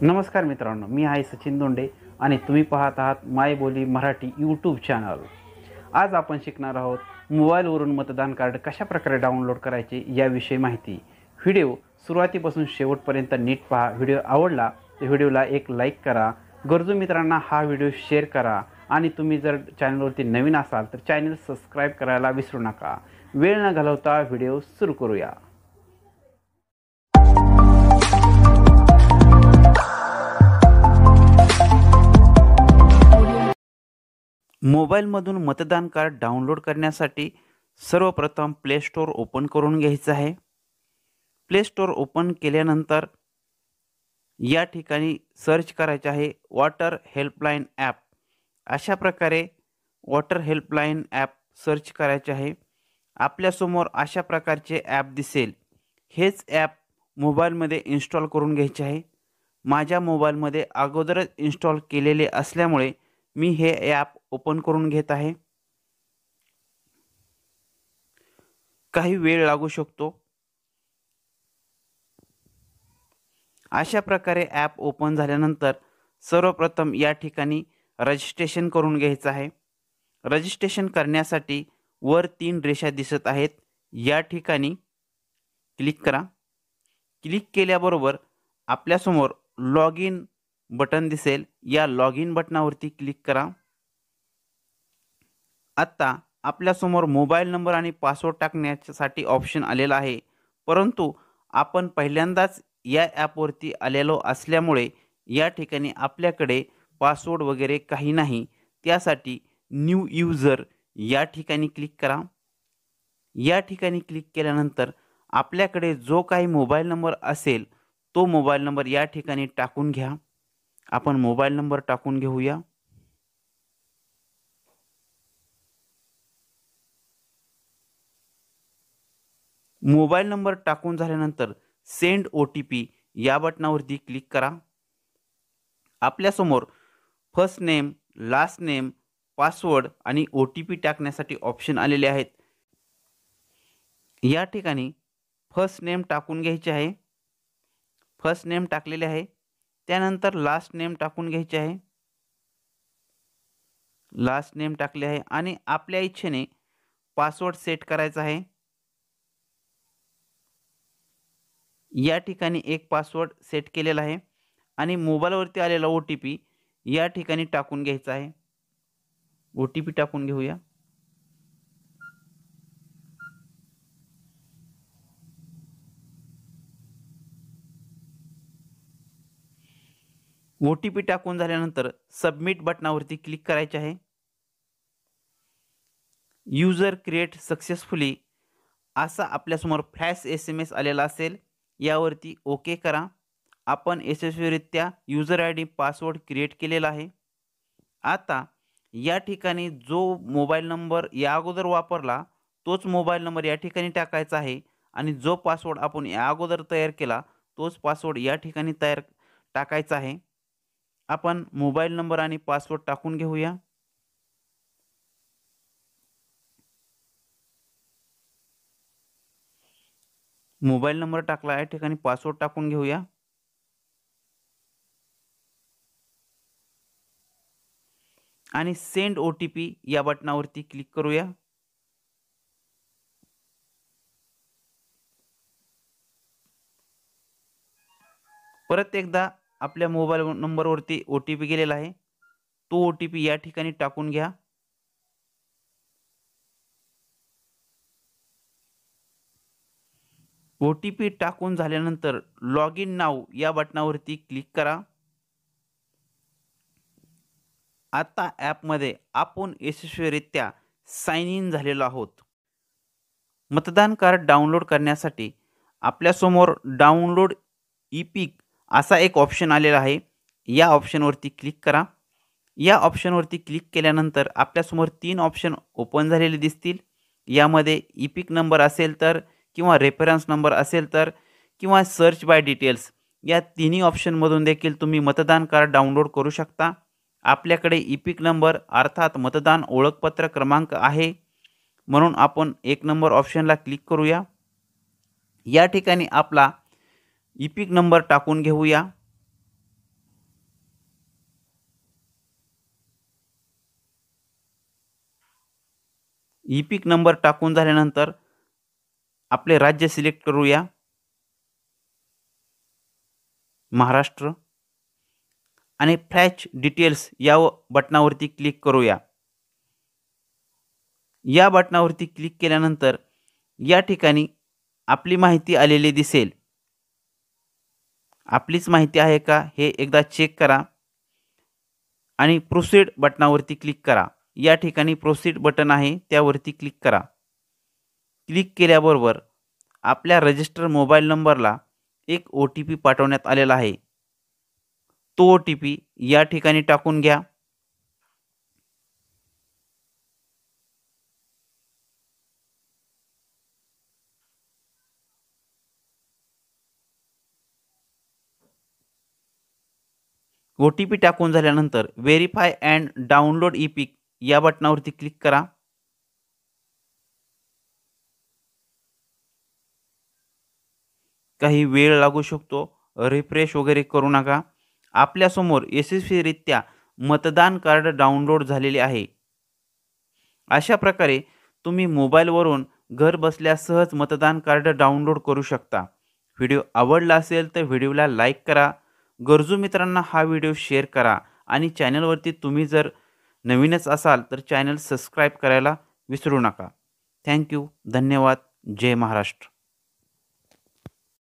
नमस्कार मित्रांनो, मी आहे सचिन दोंडे आणि तुम्ही पाहत आहात माय बोली मराठी यूट्यूब चॅनल। आज आपण शिकणार आहोत मोबाईलवरून मतदान कार्ड कशा प्रकारे डाउनलोड करायचे याविषयी माहिती। व्हिडिओ सुरुवातीपासून शेवटपर्यंत नीट पहा। व्हिडिओ आवडला तर व्हिडिओला एक लाईक करा, गरजू मित्रांना हा व्हिडिओ शेअर करा आणि तुम्ही जर चॅनलवरती नवीन असाल तर चॅनल सबस्क्राईब करायला विसरू नका। वेळ न घालवता व्हिडिओ सुरू करूया। मोबाईलमधून मतदान कार्ड डाउनलोड करण्यासाठी सर्वप्रथम प्ले स्टोअर ओपन करून घ्यायचं आहे। प्ले स्टोअर ओपन केल्यानंतर या ठिकाणी सर्च करायचे आहे वॉटर हेल्पलाईन ॲप। अशा प्रकारे वॉटर हेल्पलाईन ॲप सर्च करायचे आहे। आपल्यासमोर अशा प्रकारचे ॲप दिसेल। हेच ॲप मोबाईलमध्ये इन्स्टॉल करून घ्यायचे आहे। माझ्या मोबाईलमध्ये अगोदरच इन्स्टॉल केलेले असल्यामुळे मी हे ॲप ओपन करून घेत आहे। काही वेळ लागू शकतो। अशा प्रकारे ॲप ओपन झाल्यानंतर सर्वप्रथम या ठिकाणी रजिस्ट्रेशन करून घ्यायचं आहे। रजिस्ट्रेशन करण्यासाठी वर 3 रेषा दिसत आहेत, या ठिकाणी क्लिक करा। क्लिक केल्याबरोबर आपल्यासमोर लॉग इन बटन दिसेल, या लॉग इन बटनावरती क्लिक करा। आता आपल्यासमोर मोबाईल नंबर आणि पासवर्ड टाकण्यासाठी ऑप्शन आलेला आहे, परंतु आपण पहिल्यांदाच या ॲपवरती आलेलो असल्यामुळे या ठिकाणी आपल्याकडे पासवर्ड वगैरे काही नाही। त्यासाठी न्यू यूजर या ठिकाणी क्लिक करा। या ठिकाणी क्लिक केल्यानंतर आपल्याकडे जो काही मोबाईल नंबर असेल तो मोबाईल नंबर या ठिकाणी टाकून घ्या। आपण मोबाईल नंबर टाकून घेऊया। मोबाईल नंबर टाकून झाल्यानंतर सेंड OTP या बटनावरती क्लिक करा। आपल्यासमोर first name, last name, password आणि OTP टाकण्यासाठी ऑप्शन आलेले आहेत। या ठिकाणी फर्स्ट नेम टाकून घ्यायचे आहे। फर्स्ट नेम टाकलेले आहे। त्यानंतर लास्ट नेम टाकून घ्यायचे आहे। लास्ट नेम टाकले आहे आणि आपल्या इच्छेने पासवर्ड सेट करायचा आहे। या ठिकाणी एक पासवर्ड सेट केलेला आहे आणि मोबाईलवरती आलेला OTP या ठिकाणी टाकून घ्यायचा आहे। OTP टाकून घेऊया। OTP टाकून झाल्यानंतर सबमिट बटनावरती क्लिक करायचे आहे। यूजर क्रिएट सक्सेसफुली असा आपल्यासमोर फ्लॅश SMS आलेला असेल, यावरती ओके करा। आपण यशस्वीरित्या यूजर ID पासवर्ड क्रिएट केलेला आहे। आता या ठिकाणी जो मोबाईल नंबर या अगोदर वापरला तोच मोबाईल नंबर या ठिकाणी टाकायचा आहे आणि जो पासवर्ड आपण या अगोदर तयार केला तोच पासवर्ड या ठिकाणी टाकायचा आहे। आपण मोबाईल नंबर आणि पासवर्ड टाकून घेऊया। मोबाईल नंबर टाकला, या ठिकाणी पासवर्ड टाकून घेऊया आणि सेंड OTP या बटनावरती क्लिक करूया। परत एकदा आपल्या मोबाईल नंबरवरती OTP गेलेला आहे, तो OTP या ठिकाणी टाकून घ्या। OTP टाकून झाल्यानंतर लॉग इन नाऊ या बटनावरती क्लिक करा। आता ॲपमध्ये आपण यशस्वीरित्या साइन इन झालेलो आहोत। मतदान कार्ड डाउनलोड करण्यासाठी आपल्यासमोर डाउनलोड ई-पिक असा एक ऑप्शन आलेला आहे, या ऑप्शनवरती क्लिक करा। या ऑप्शनवरती क्लिक केल्यानंतर आपल्यासमोर 3 ऑप्शन ओपन झालेले दिसतील। यामध्ये ई-पिक नंबर असेल तर, किंवा रेफरन्स नंबर असेल तर, किंवा सर्च बाय डिटेल्स या तिन्ही ऑप्शनमधून देखील तुम्ही मतदान कार्ड डाउनलोड करू शकता। आपल्याकडे ई-पिक नंबर अर्थात मतदान ओळखपत्र क्रमांक आहे, म्हणून आपण 1 नंबर ऑप्शनला क्लिक करूया। या ठिकाणी आपला ई-पिक नंबर टाकून घेऊया। ई-पिक नंबर टाकून झाल्यानंतर आपले राज्य सिलेक्ट करूया, महाराष्ट्र, आणि फॅच डिटेल्स या बटनावरती क्लिक करूया. या बटनावरती क्लिक केल्यानंतर या ठिकाणी आपली माहिती आलेली दिसेल. आपलीच माहिती आहे का हे एकदा चेक करा आणि प्रोसीड बटनावरती क्लिक करा. या ठिकाणी प्रोसीड बटन आहे त्यावरती क्लिक करा. क्लिक केल्याबरोबर आपल्या रजिस्टर मोबाईल नंबरला एक OTP पाठवण्यात आलेला आहे. तो OTP या ठिकाणी टाकून घ्या. OTP टाकून झाल्यानंतर व्हेरीफाय अँड डाउनलोड ई-पिक या बटनावरती क्लिक करा. काही वेळ लागू शकतो, रिफ्रेश वगैरे करू नका. आपल्यासमोर यशस्वीरित्या मतदान कार्ड डाउनलोड झालेले आहे. अशा प्रकारे तुम्ही मोबाईलवरून घर बसल्या सहज मतदान कार्ड डाउनलोड करू शकता. व्हिडिओ आवडला असेल तर व्हिडिओला लाईक करा, गरजू मित्रांना हा व्हिडिओ शेअर करा आणि चॅनलवरती तुम्ही जर नवीनच असाल तर चॅनल सबस्क्राईब करायला विसरू नका. थँक्यू. धन्यवाद. जय महाराष्ट्र.